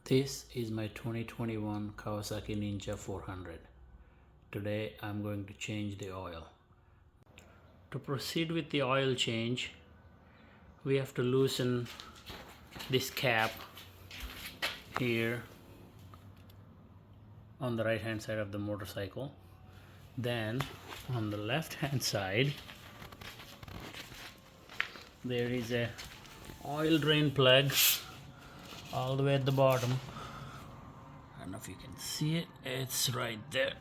This is my 2021 Kawasaki Ninja 400. Today I'm going to change the oil. To proceed with the oil change, we have to loosen this cap here on the right hand side of the motorcycle. Then on the left hand side there is a oil drain plug all the way at the bottom. I don't know if you can see it, it's right there.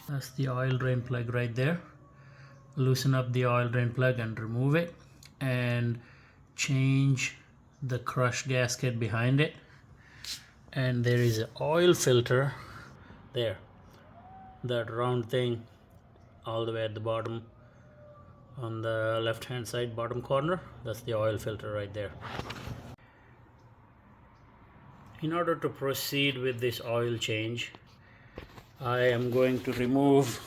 That's the oil drain plug right there. Loosen up the oil drain plug and remove it and change the crush gasket behind it. And there is an oil filter there, that round thing all the way at the bottom on the left hand side bottom corner. That's the oil filter right there. In order to proceed with this oil change, I am going to remove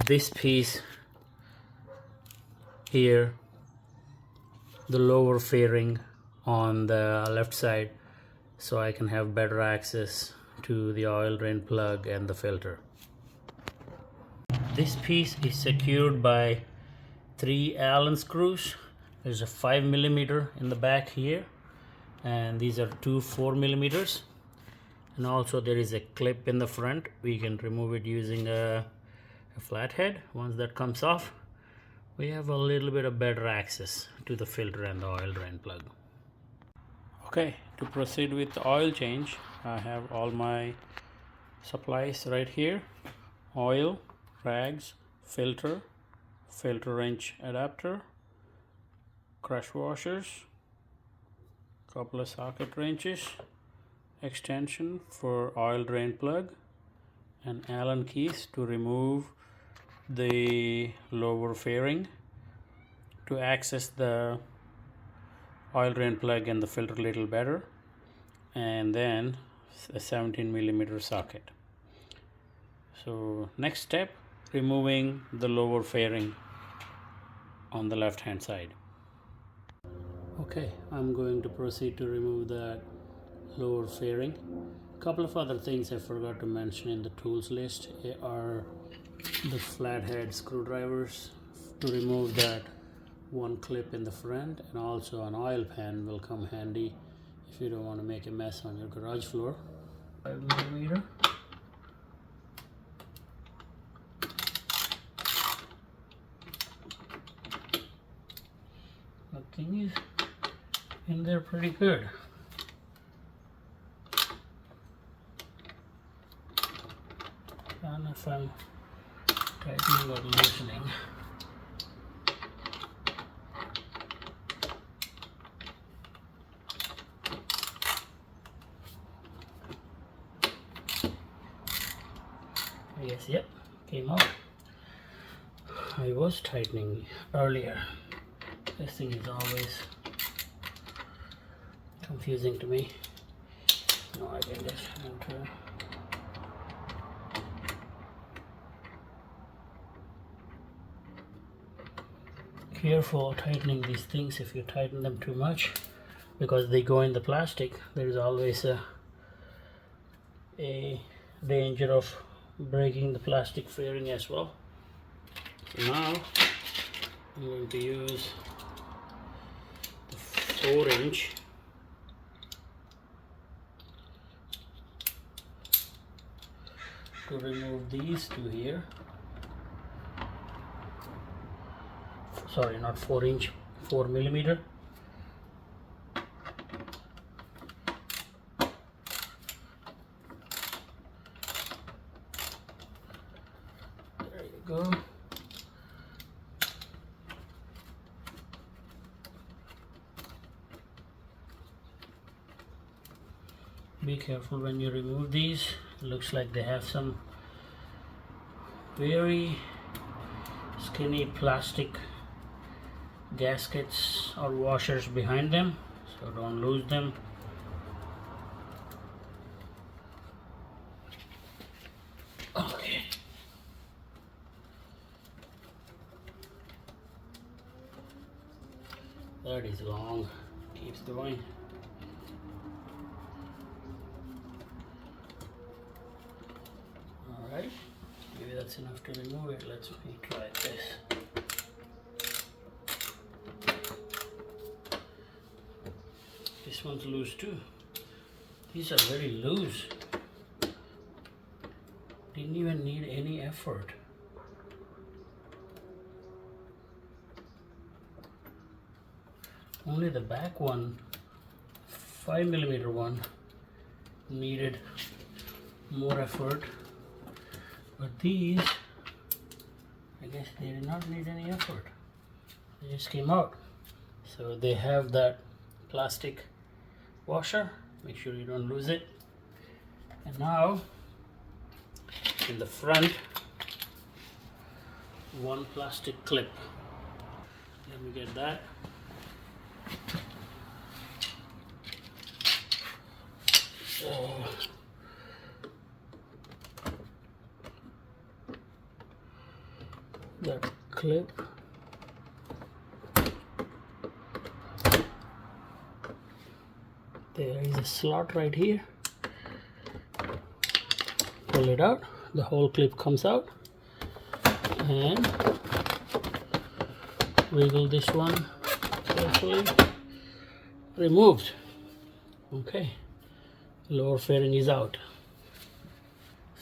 this piece here, the lower fairing on the left side, so I can have better access to the oil drain plug and the filter. This piece is secured by 3 Allen screws. There's a 5mm in the back here, and these are 2 4mm, and also there is a clip in the front. We can remove it using a flathead. Once that comes off, we have a little bit of better access to the filter and the oil drain plug. Okay, to proceed with the oil change, I have all my supplies right here: oil, rags, filter wrench adapter, crush washers, couple of socket wrenches, extension for oil drain plug, and Allen keys to remove the lower fairing to access the oil drain plug and the filter a little better, and then a 17mm socket. So next step, removing the lower fairing on the left hand side. Okay, I'm going to proceed to remove that lower fairing. A couple of other things I forgot to mention in the tools list are the flathead screwdrivers to remove that one clip in the front, and also an oil pan will come handy if you don't want to make a mess on your garage floor. 5mm. The thing is in there pretty good. I don't know if I'm tightening or loosening. I guess, yep, came out. I was tightening earlier. This thing is always confusing to me. No, I can just enter. Careful tightening these things. If you tighten them too much, because they go in the plastic, there is always a danger of breaking the plastic fairing as well. So now I'm going to use the 4-inch to remove these two here. Sorry, not 4-inch, 4mm. There you go. Be careful when you remove these. It looks like they have some very skinny plastic gaskets or washers behind them, so don't lose them. Okay. That is long. Keeps going. that's enough to remove it. Let's try this. This one's loose too. These are very loose. Didn't even need any effort. Only the back one, 5mm one, needed more effort. But these, I guess they did not need any effort. They just came out. So they have that plastic washer. Make sure you don't lose it. And now, in the front, one plastic clip. Let me get that. So, that clip. There is a slot right here. Pull it out. The whole clip comes out. And wiggle this one carefully. Removed. Okay. Lower fairing is out.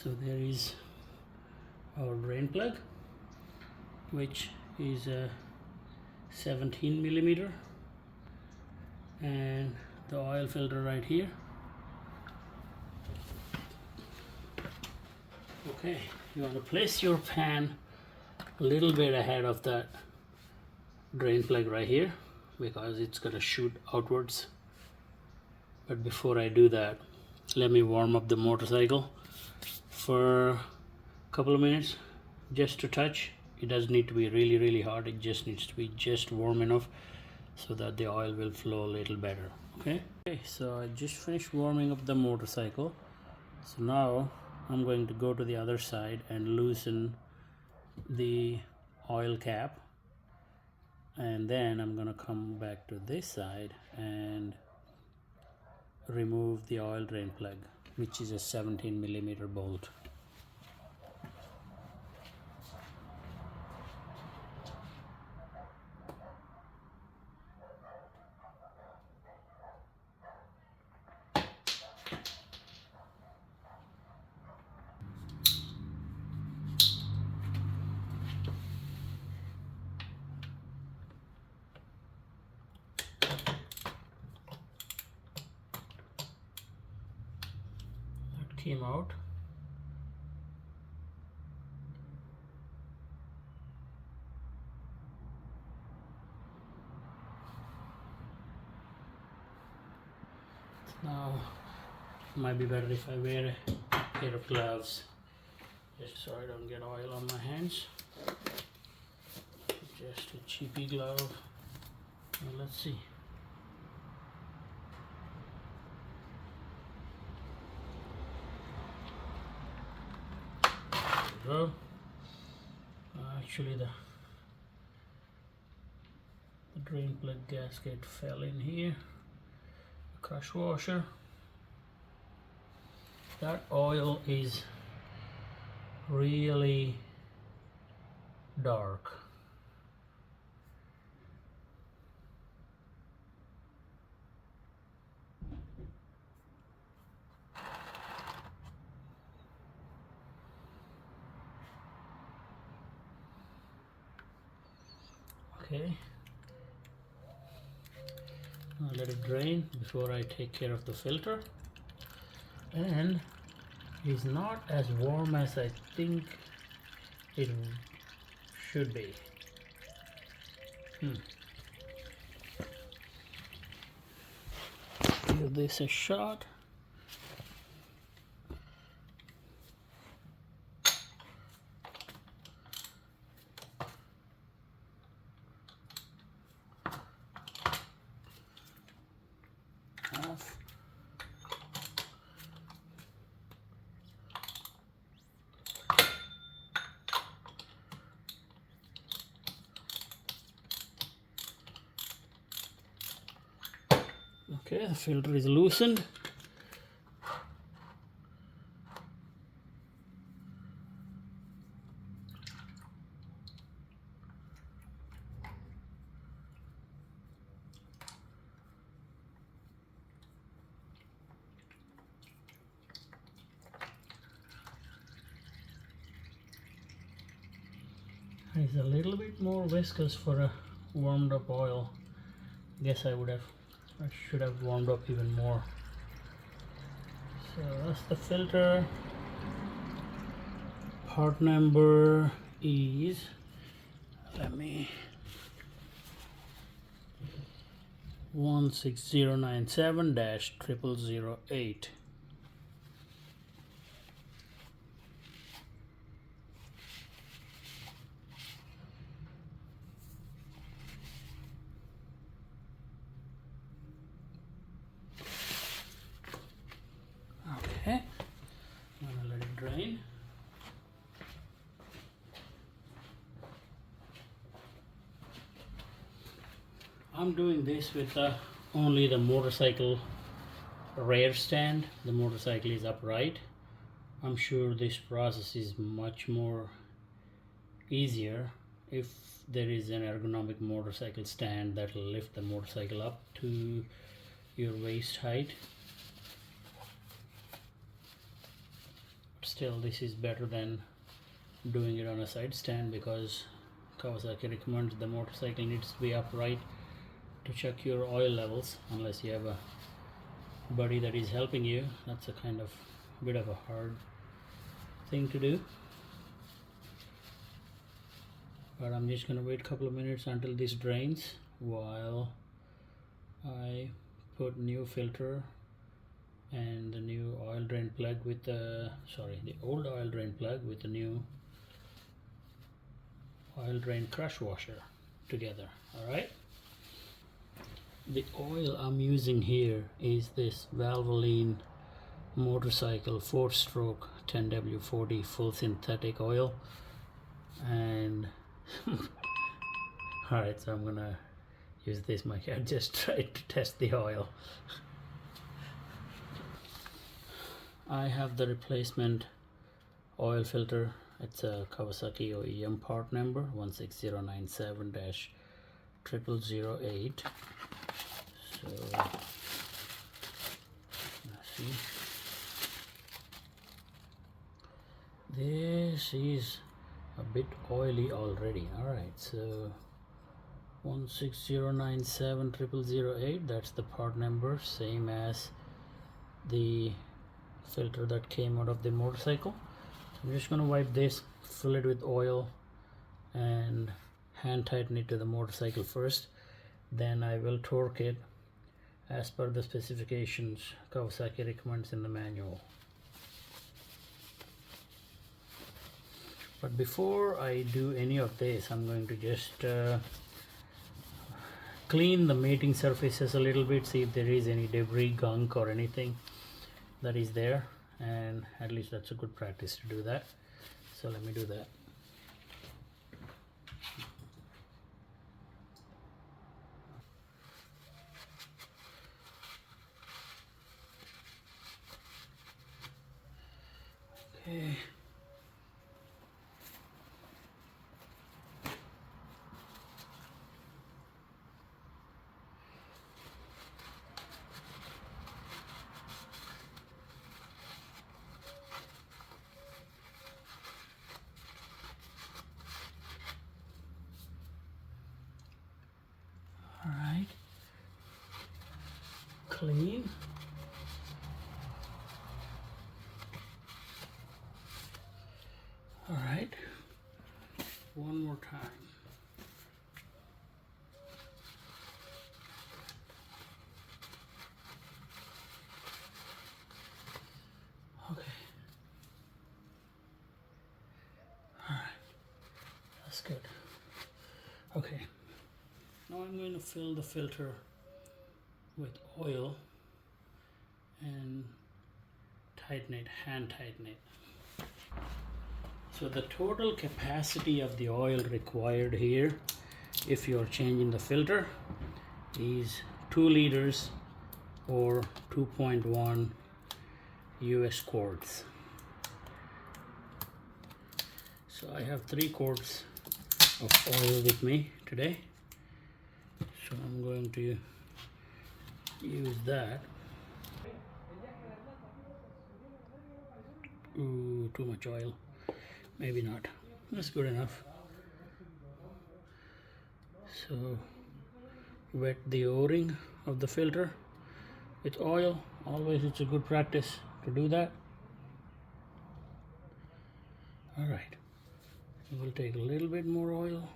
So there is our drain plug, which is a 17mm, and the oil filter right here. Okay, you want to place your pan a little bit ahead of that drain plug right here, because it's going to shoot outwards. But before I do that, let me warm up the motorcycle for a couple of minutes, just to touch. It doesn't need to be really hot. It just needs to be just warm enough so that the oil will flow a little better. Okay, so I just finished warming up the motorcycle. So now I'm going to go to the other side and loosen the oil cap, and then I'm gonna come back to this side and remove the oil drain plug, which is a 17mm bolt. Came out. Now might be better if I wear a pair of gloves, just so I don't get oil on my hands. Just a cheapy glove. Now let's see. Actually the drain plug gasket fell in here. The crush washer. That oil is really dark. Okay, I'll let it drain before I take care of the filter. And it's not as warm as I think it should be. Give this a shot. Off. Okay, the filter is loosened. It's a little bit more viscous for a warmed up oil. Guess I should have warmed up even more. So that's the filter. Part number is, let me, 16097-0008. Okay, I'm gonna let it drain. I'm doing this with only the motorcycle rear stand. The motorcycle is upright. I'm sure this process is much more easier if there is an ergonomic motorcycle stand that will lift the motorcycle up to your waist height. Still, this is better than doing it on a side stand because Kawasaki recommends the motorcycle needs to be upright to check your oil levels, unless you have a buddy that is helping you. That's a kind of bit of a hard thing to do. But I'm just gonna wait a couple of minutes until this drains while I put new filter and the new oil drain plug with the old oil drain plug with the new oil drain crush washer together. All right, the oil I'm using here is this Valvoline motorcycle 4-stroke 10W40 full synthetic oil. And all right, so I'm gonna use this. My cat just tried to test the oil. I have the replacement oil filter. It's a Kawasaki OEM part number 16097-0008. So let's see. This is a bit oily already. All right, so 16097-0008, that's the part number, same as the filter that came out of the motorcycle. So I'm just going to wipe this, fill it with oil, and hand tighten it to the motorcycle first. Then I will torque it as per the specifications Kawasaki recommends in the manual. But before I do any of this, I'm going to just clean the mating surfaces a little bit, see if there is any debris, gunk or anything that is there, and at least that's a good practice to do that. So let me do that. Okay. All right. Clean. All right. One more time. Okay. All right. That's good. Okay. Now I'm going to fill the filter with oil and tighten it, hand tighten it. So the total capacity of the oil required here, if you're changing the filter, is 2 liters or 2.1 US quarts. So I have 3 quarts of oil with me today. So I'm going to use that. Ooh, too much oil. Maybe not. That's good enough. So wet the o-ring of the filter with oil. Always it's a good practice to do that. Alright, we'll take a little bit more oil.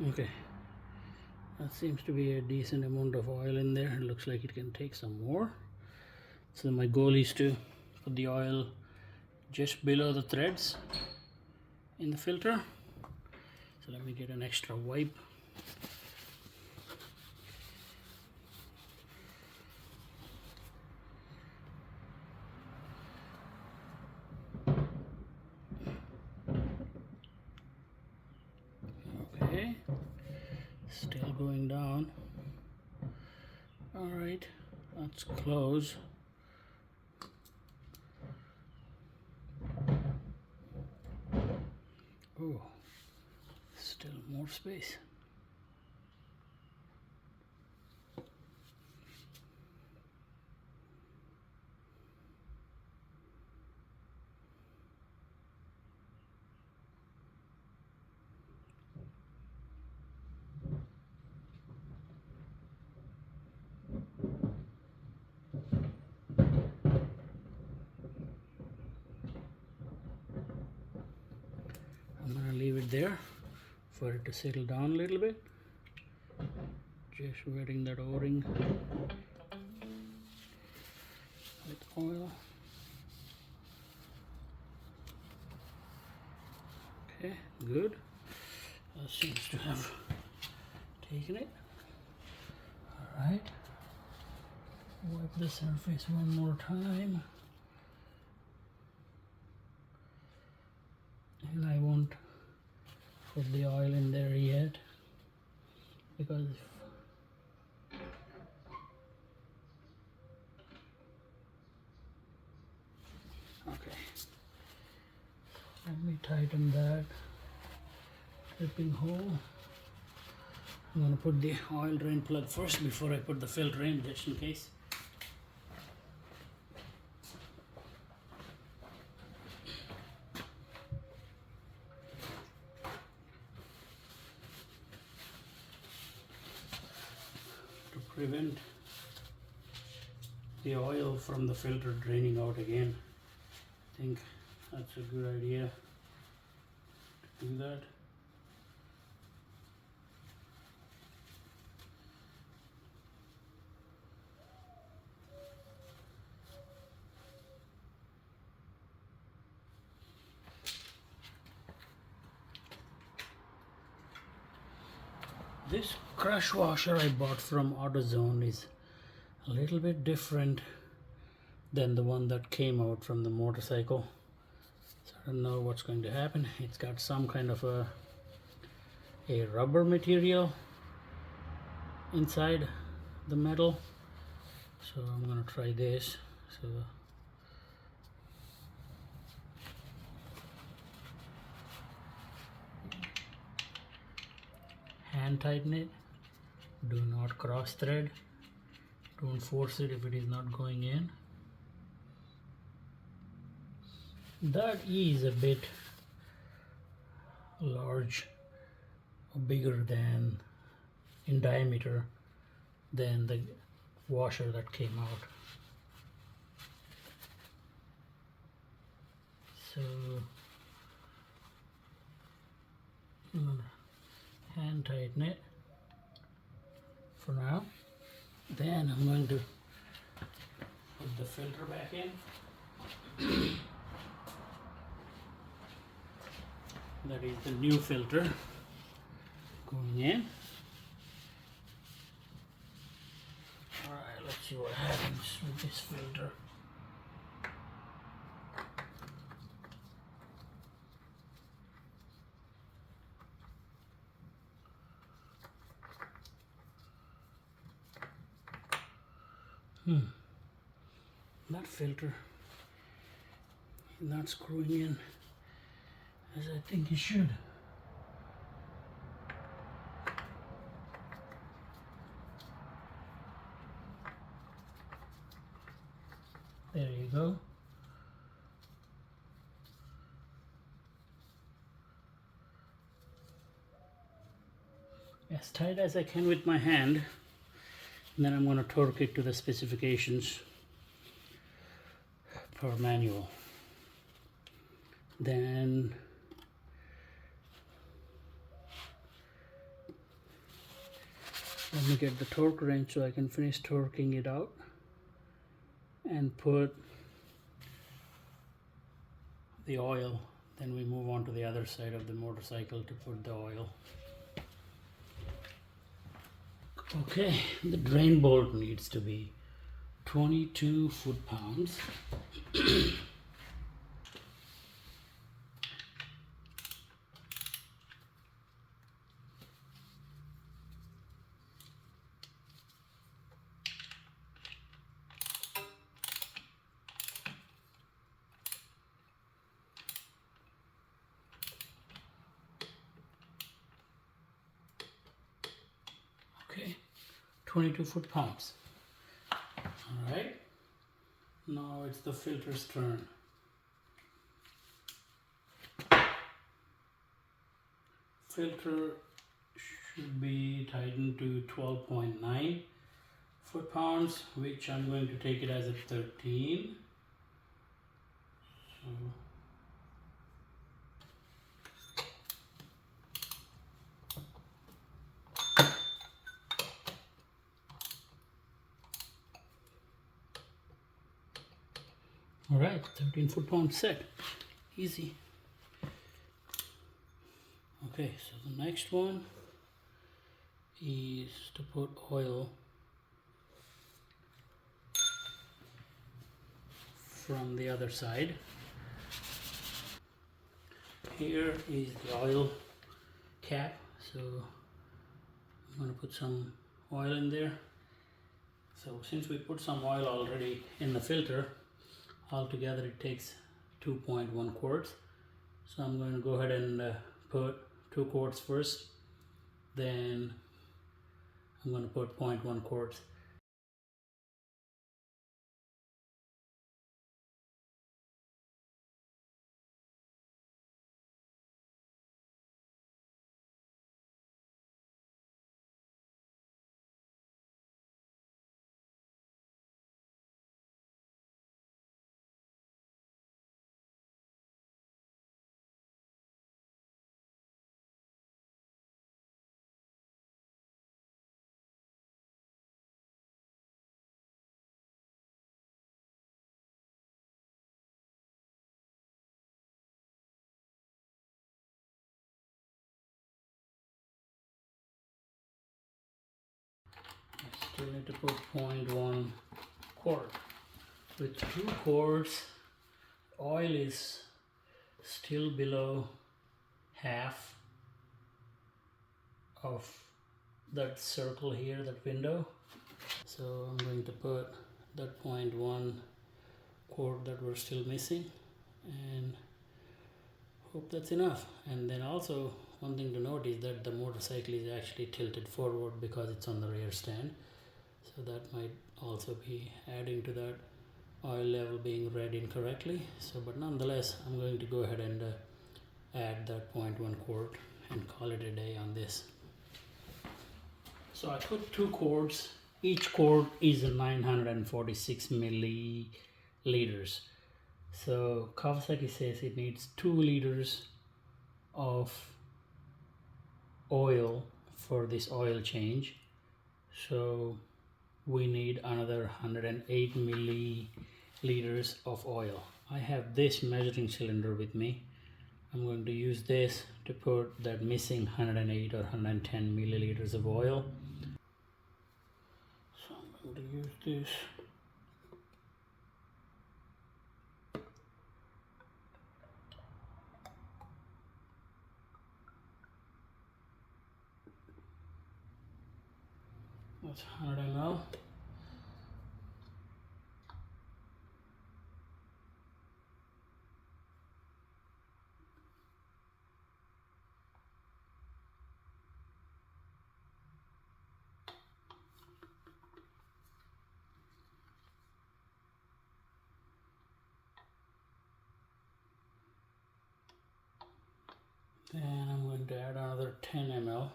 Okay, that seems to be a decent amount of oil in there. It looks like it can take some more. So my goal is to put the oil just below the threads in the filter. So let me get an extra wipe. Okay, still going down. All right, that's close. Oh, still more space. I'm gonna leave it there for it to settle down a little bit. Just wetting that o-ring with oil. Okay, good. That seems to have taken it. All right. Wipe the surface one more time. And I won't put the oil in there yet because okay, let me tighten that dripping hole. I'm going to put the oil drain plug first before I put the filter in, just in case. To prevent the oil from the filter draining out again, I think that's a good idea to do that. This crush washer I bought from AutoZone is a little bit different than the one that came out from the motorcycle. So I don't know what's going to happen. It's got some kind of a rubber material inside the metal. So I'm gonna try this. So hand tighten it. Do not cross thread. Don't force it if it is not going in. That is a bit large or bigger than in diameter than the washer that came out. So I'm gonna hand tighten it for now. Then I'm going to put the filter back in. That is the new filter going in. Alright, let's see what happens with this filter. That filter is not screwing in as I think you should. There you go. As tight as I can with my hand, and then I'm going to torque it to the specifications per manual. Then let me get the torque wrench so I can finish torquing it out and put the oil. Then we move on to the other side of the motorcycle to put the oil. Okay, the drain bolt needs to be 22 foot-pounds. Okay, 22 foot-pounds. All right, now it's the filter's turn. Filter should be tightened to 12.9 foot-pounds, which I'm going to take it as a 13. So all right, 13 foot-pounds set. Easy. Okay, so the next one is to put oil from the other side. Here is the oil cap, so I'm going to put some oil in there. So since we put some oil already in the filter, altogether it takes 2.1 quarts. So I'm going to go ahead and put 2 quarts first, then I'm going to put 0.1 quarts. I still need to put 0.1 quart. With 2 quarts, oil is still below half of that circle here, that window. So I'm going to put that 0.1 quart that we're still missing and hope that's enough. And then also one thing to note is that the motorcycle is actually tilted forward because it's on the rear stand, so that might also be adding to that oil level being read incorrectly. So but nonetheless, I'm going to go ahead and add that 0.1 quart and call it a day on this. So I put 2 quarts. Each quart is 946 milliliters. So Kawasaki says it needs 2 liters of oil for this oil change. So we need another 108 milliliters of oil. I have this measuring cylinder with me. I'm going to use this to put that missing 108 or 110 milliliters of oil. So I'm going to use this. That's 100 ml. going to add another 10 ml.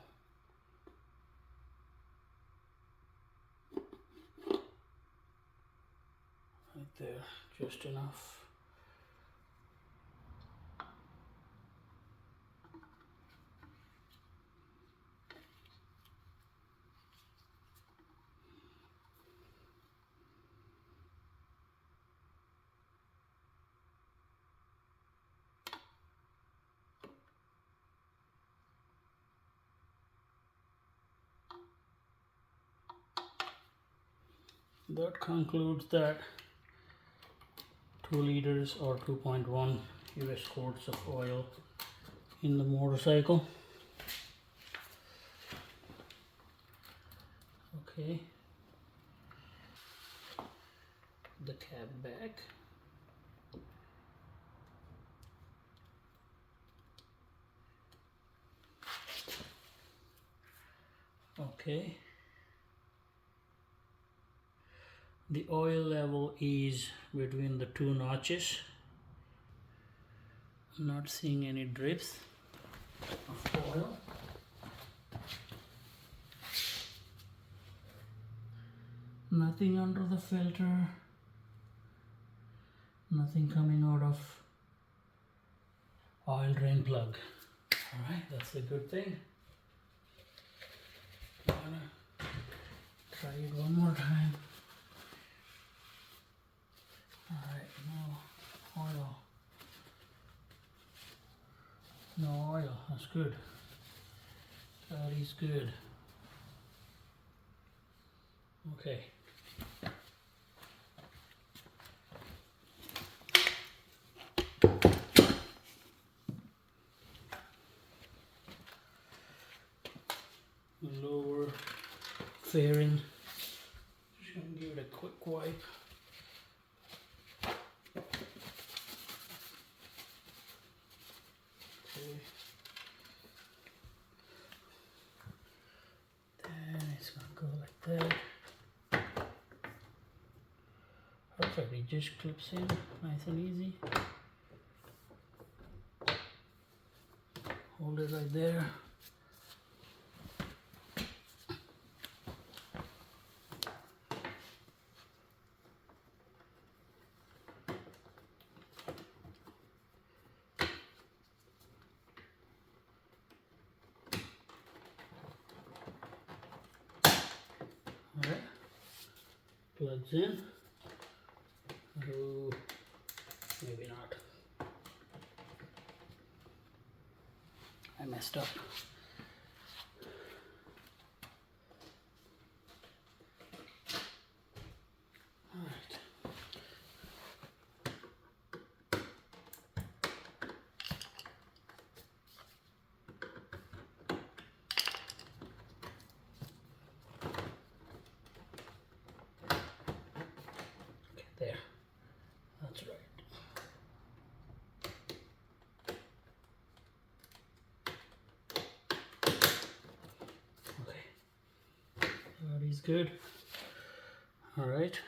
Right there, just enough. That concludes that 2 liters or 2.1 US quarts of oil in the motorcycle. Okay, the cap back. Okay, the oil level is between the 2 notches. I'm not seeing any drips of oil. Nothing under the filter. Nothing coming out of oil drain plug. Alright, that's a good thing. I'm gonna try it one more time. Alright, no oil. No oil, that's good. That is good. Okay. Lower fairing. Just gonna give it a quick wipe. Okay. Then it's gonna go like that. Perfect, it just clips in nice and easy. Hold it right there. Alright, plugs in. Oh, maybe not. I messed up. Alright. Okay, there. That's right. Okay. That is good. All right.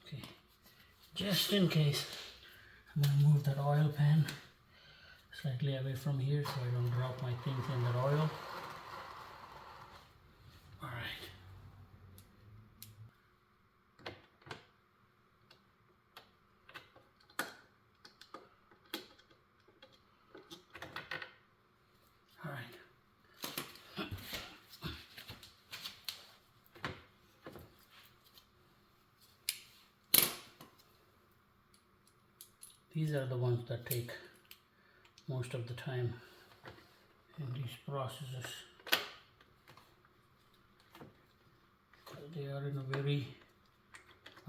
Okay. Just in case, I'm gonna move that oil pan slightly away from here so I don't drop my things in that oil. All right. All right. These are the ones that take most of the time in these processes. They are in a very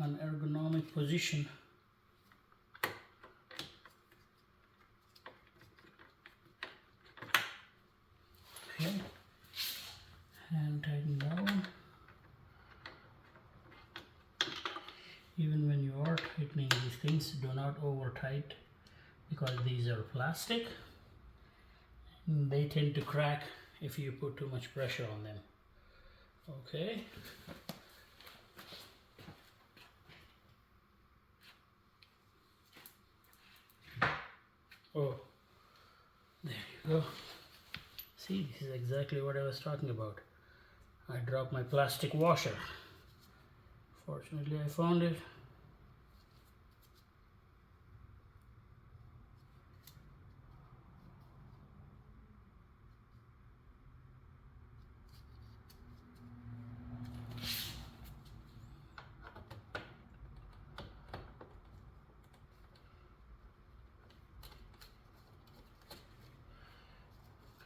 unergonomic position. Okay, hand tighten down. Even when you are tightening these things, do not over tight because these are plastic. They tend to crack if you put too much pressure on them. Okay. Oh, there you go. See, this is exactly what I was talking about. I dropped my plastic washer. Fortunately, I found it.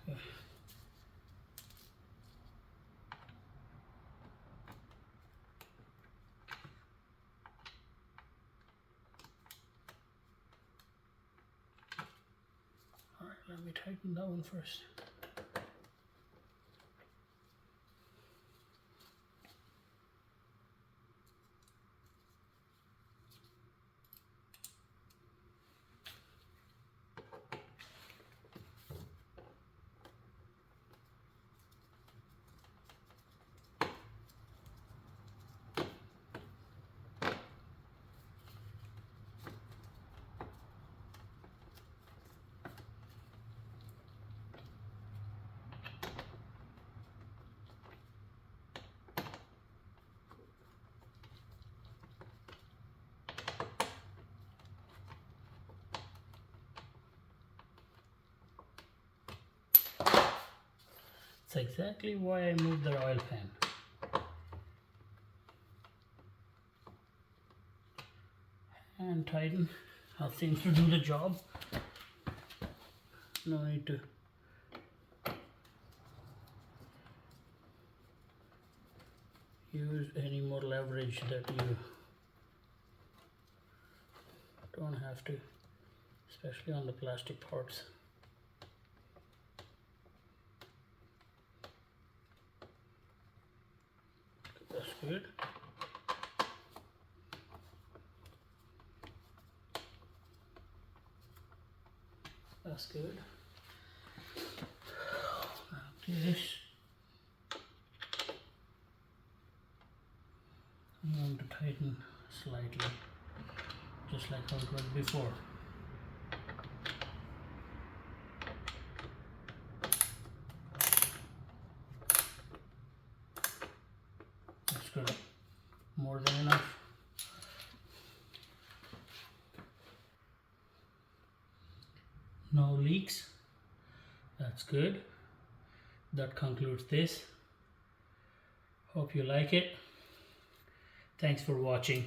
Okay. All right, let me tighten that one first. That's exactly why I moved the oil pan. And tighten. That seems to do the job. No need to use any more leverage that you don't have to, especially on the plastic parts. That's good. That's good. This I'm going to tighten slightly, just like how it was before. That's good. More than enough. No leaks. That's good. That concludes this. Hope you like it. Thanks for watching.